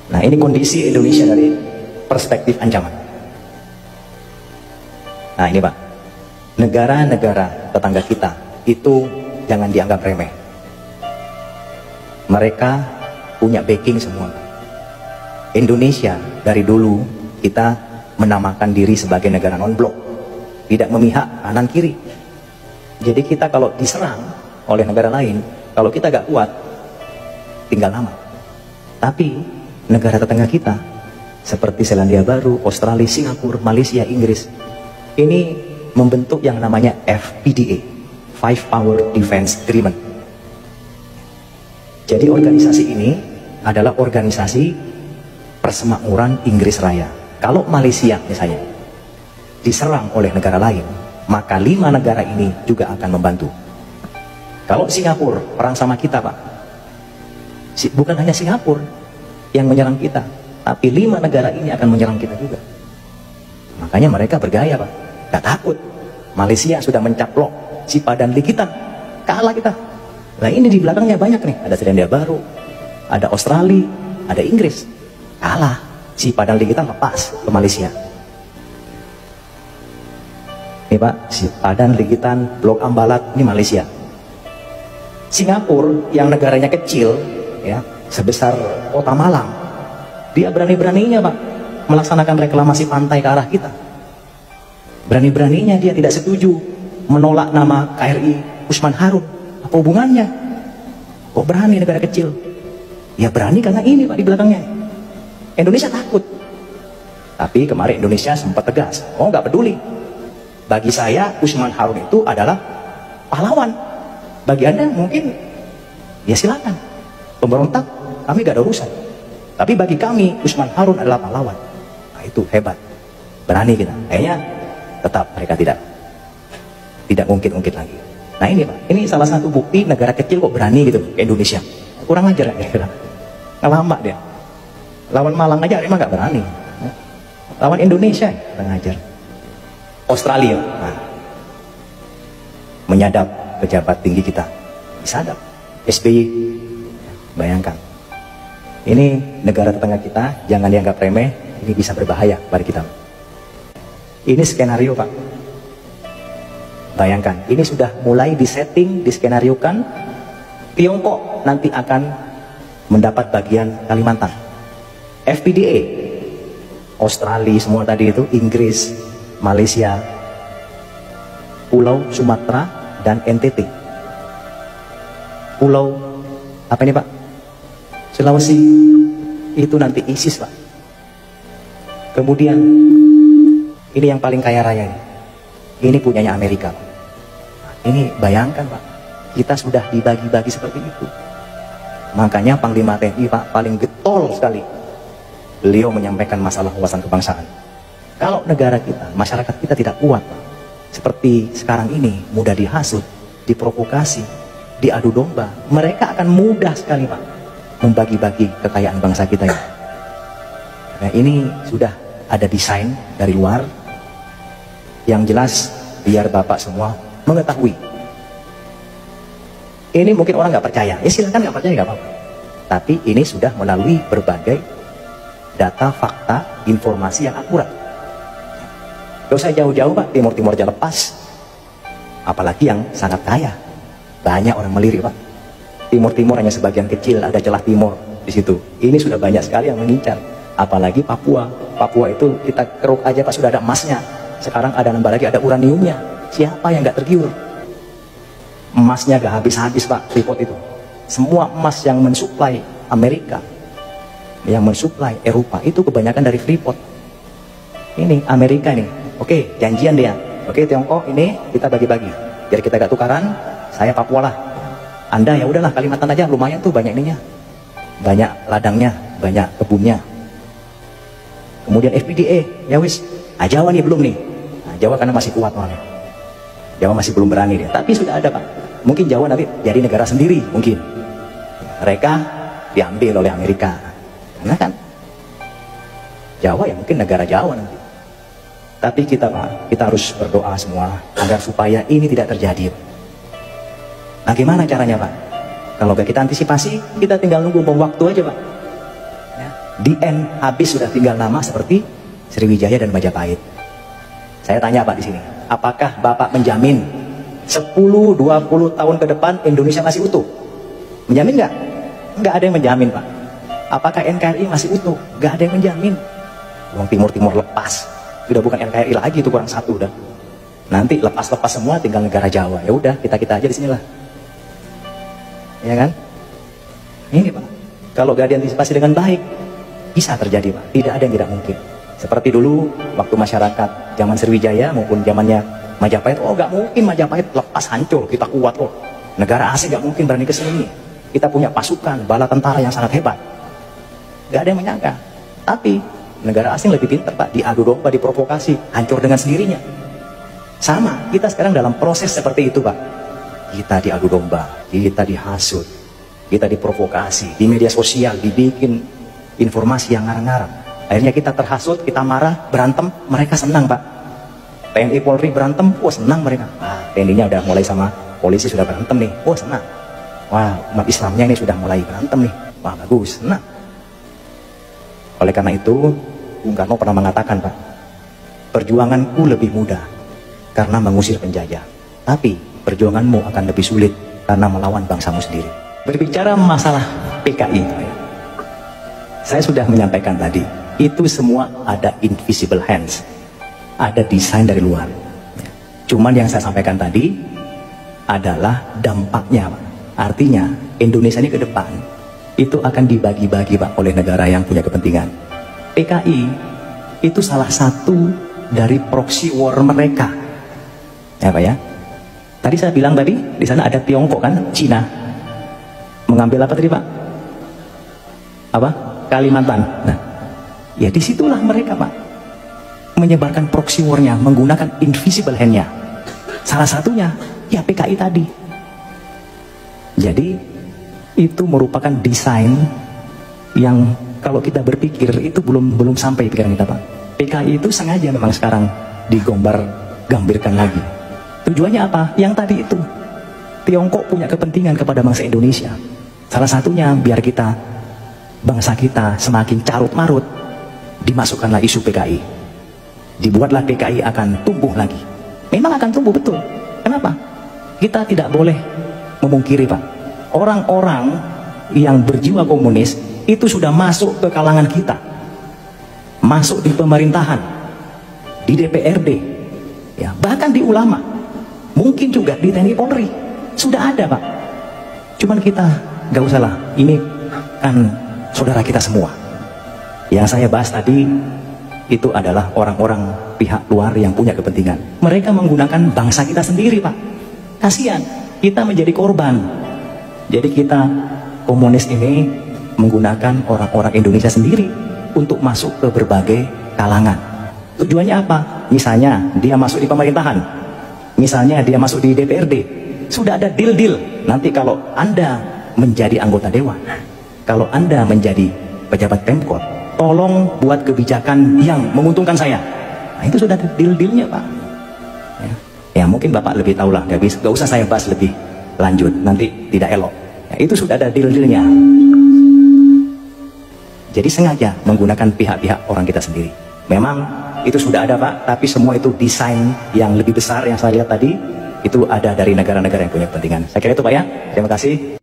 Nah, ini kondisi Indonesia dari perspektif ancaman. Nah, ini Pak, negara-negara tetangga kita itu jangan dianggap remeh. Mereka punya backing semua. Indonesia dari dulu kita menamakan diri sebagai negara non-blok, tidak memihak kanan kiri. Jadi kita kalau diserang oleh negara lain, kalau kita gak kuat, tinggal nama. Tapi negara tetangga kita seperti Selandia Baru, Australia, Singapura, Malaysia, Inggris ini membentuk yang namanya FPDA, Five Power Defense Agreement. Jadi organisasi ini adalah organisasi persemakmuran Inggris Raya. Kalau Malaysia misalnya diserang oleh negara lain, maka 5 negara ini juga akan membantu. Kalau Singapura perang sama kita Pak, bukan hanya Singapura yang menyerang kita, tapi 5 negara ini akan menyerang kita juga. Makanya mereka bergaya Pak, gak takut. Malaysia sudah mencaplok si Padan Likitan, kalah kita. Nah ini di belakangnya banyak nih, ada Selandia Baru, ada Australia, ada Inggris, kalah. Si Padan Likitan lepas ke Malaysia. Ini Pak, si Padan Likitan, Blok Ambalat, ini Malaysia. Singapura yang negaranya kecil, ya, sebesar kota Malang, dia berani-beraninya Pak melaksanakan reklamasi pantai ke arah kita. Berani-beraninya dia tidak setuju menolak nama KRI Usman Harun. Apa hubungannya? Kok berani negara kecil? Ya berani karena ini Pak di belakangnya. Indonesia takut. Tapi kemarin Indonesia sempat tegas, oh nggak peduli. Bagi saya Usman Harun itu adalah pahlawan. Bagi Anda mungkin ya silakan. Pemberontak kami gak ada urusan. Tapi bagi kami Usman Harun adalah pahlawan. Nah itu hebat. Berani kita. Kayaknya tetap mereka tidak ngungkit-ngungkit lagi. Nah ini Pak, ini salah satu bukti negara kecil kok berani gitu ke Indonesia. Kurang ajar ya. Ngelambak dia. Lawan Malang aja emang gak berani. Lawan Indonesia kurang ajar. Australia menyadap pejabat tinggi kita, disadap. SBY, bayangkan. Ini negara tetangga kita, jangan dianggap remeh, ini bisa berbahaya pada kita. Ini skenario Pak. Bayangkan, ini sudah mulai disetting, diskenariokan. Tiongkok nanti akan mendapat bagian Kalimantan. FPDA, Australia semua tadi itu, Inggris, Malaysia, Pulau Sumatera, dan NTT. Pulau apa ini Pak? Sulawesi itu nanti ISIS Pak. Kemudian ini yang paling kaya raya ini punyanya Amerika Pak. Ini bayangkan Pak, kita sudah dibagi-bagi seperti itu. Makanya Panglima TNI Pak paling getol sekali beliau menyampaikan masalah wawasan kebangsaan. Kalau negara kita, masyarakat kita tidak kuat Pak, seperti sekarang ini mudah dihasut, diprovokasi, diadu domba, mereka akan mudah sekali Pak membagi-bagi kekayaan bangsa kita ini. Nah ini sudah ada desain dari luar yang jelas biar Bapak semua mengetahui. Ini mungkin orang nggak percaya, ya silakan nggak percaya nggak apa-apa. Tapi ini sudah melalui berbagai data, fakta, informasi yang akurat. Gak usah jauh-jauh Pak, Timur-Timur aja lepas. Apalagi yang sangat kaya, banyak orang melirik Pak. Timur-Timur hanya sebagian kecil, ada celah timur di situ. Ini sudah banyak sekali yang mengincar. Apalagi Papua. Papua itu kita keruk aja Pak, sudah ada emasnya. Sekarang ada nambah lagi, ada uraniumnya. Siapa yang nggak tergiur? Emasnya gak habis-habis Pak, Freeport itu. Semua emas yang mensuplai Amerika, yang mensuplai Eropa, itu kebanyakan dari Freeport. Ini Amerika nih, oke janjian dia. Oke Tiongkok ini kita bagi-bagi. Biar kita gak tukaran, saya Papua lah. Anda ya udahlah Kalimantan aja, lumayan tuh banyak ininya. Banyak ladangnya, banyak kebunnya. Kemudian FPDA, ya wis. Jawa nih belum nih. Nah, Jawa karena masih kuat orangnya. Jawa masih belum berani dia, tapi sudah ada Pak. Mungkin Jawa nanti jadi negara sendiri, mungkin. Mereka diambil oleh Amerika. Karena kan Jawa ya mungkin negara Jawa nanti. Tapi kita Pak, kita harus berdoa semua agar supaya ini tidak terjadi. Nah gimana caranya Pak? Kalau gak kita antisipasi, kita tinggal nunggu bom waktu aja Pak. Ya. Di end habis sudah tinggal nama seperti Sriwijaya dan Majapahit. Saya tanya Pak di sini, apakah Bapak menjamin 10-20 tahun ke depan Indonesia masih utuh? Menjamin nggak? Nggak ada yang menjamin Pak. Apakah NKRI masih utuh? Nggak ada yang menjamin. Uang Timur lepas, udah bukan NKRI lagi, itu kurang satu udah. Nanti lepas semua tinggal negara Jawa. Ya udah, kita aja di sinilah. Ya kan? Ini Pak, kalau gak diantisipasi dengan baik, bisa terjadi Pak. Tidak ada yang tidak mungkin. Seperti dulu waktu masyarakat zaman Sriwijaya maupun zamannya Majapahit, oh gak mungkin Majapahit lepas hancur, kita kuat loh. Negara asing gak mungkin berani ke sini. Kita punya pasukan, bala tentara yang sangat hebat. Gak ada yang menyangka. Tapi negara asing lebih pintar Pak, diadu domba, diprovokasi, hancur dengan sendirinya. Sama, kita sekarang dalam proses seperti itu Pak. Kita diadu domba, kita dihasut, kita diprovokasi, di media sosial dibikin informasi yang ngarang-ngarang. Akhirnya kita terhasut, kita marah, berantem, mereka senang Pak. TNI Polri berantem, wah senang mereka. TNI-nya udah mulai sama polisi sudah berantem nih, wah senang. Wah, umat Islamnya ini sudah mulai berantem nih, wah bagus, senang. Oleh karena itu, Bung Karno pernah mengatakan Pak, perjuanganku lebih mudah karena mengusir penjajah, tapi perjuanganmu akan lebih sulit karena melawan bangsamu sendiri. Berbicara masalah PKI, saya sudah menyampaikan tadi, itu semua ada invisible hands, ada desain dari luar. Cuman yang saya sampaikan tadi adalah dampaknya, Pak. Artinya Indonesia ini ke depan itu akan dibagi-bagi Pak oleh negara yang punya kepentingan. PKI itu salah satu dari proxy war mereka, ya Pak ya. Tadi saya bilang tadi di sana ada Tiongkok kan, Cina mengambil apa tadi Pak? Apa? Kalimantan. Nah, ya disitulah mereka Pak menyebarkan proxy war-nya menggunakan invisible hand-nya. Salah satunya ya PKI tadi. Jadi itu merupakan desain yang kalau kita berpikir itu belum sampai pikiran kita Pak. PKI itu sengaja memang sekarang digambirkan lagi. Tujuannya apa? Yang tadi itu. Tiongkok punya kepentingan kepada bangsa Indonesia. Salah satunya biar kita, bangsa kita semakin carut marut, dimasukkanlah isu PKI. Dibuatlah PKI akan tumbuh lagi. Memang akan tumbuh betul. Kenapa? Kita tidak boleh memungkiri Pak, orang-orang yang berjiwa komunis itu sudah masuk ke kalangan kita, masuk di pemerintahan, di DPRD, ya bahkan di ulama, mungkin juga di TNI Polri sudah ada Pak. Cuman kita gak usah lah, ini kan saudara kita semua. Yang saya bahas tadi itu adalah orang-orang pihak luar yang punya kepentingan. Mereka menggunakan bangsa kita sendiri Pak. Kasihan, kita menjadi korban. Jadi kita komunis ini menggunakan orang-orang Indonesia sendiri untuk masuk ke berbagai kalangan. Tujuannya apa? Misalnya dia masuk di pemerintahan, misalnya dia masuk di DPRD, sudah ada deal-deal. Nanti kalau Anda menjadi anggota dewan, kalau Anda menjadi pejabat Pemkot, tolong buat kebijakan yang menguntungkan saya. Nah, itu sudah ada deal-dealnya Pak. Ya mungkin Bapak lebih tahu lah, gak usah saya bahas lebih lanjut, nanti tidak elok. Ya, itu sudah ada deal-dealnya. Jadi sengaja menggunakan pihak-pihak orang kita sendiri. Memang itu sudah ada Pak, tapi semua itu desain yang lebih besar yang saya lihat tadi, itu ada dari negara-negara yang punya kepentingan. Saya kira itu Pak ya, terima kasih.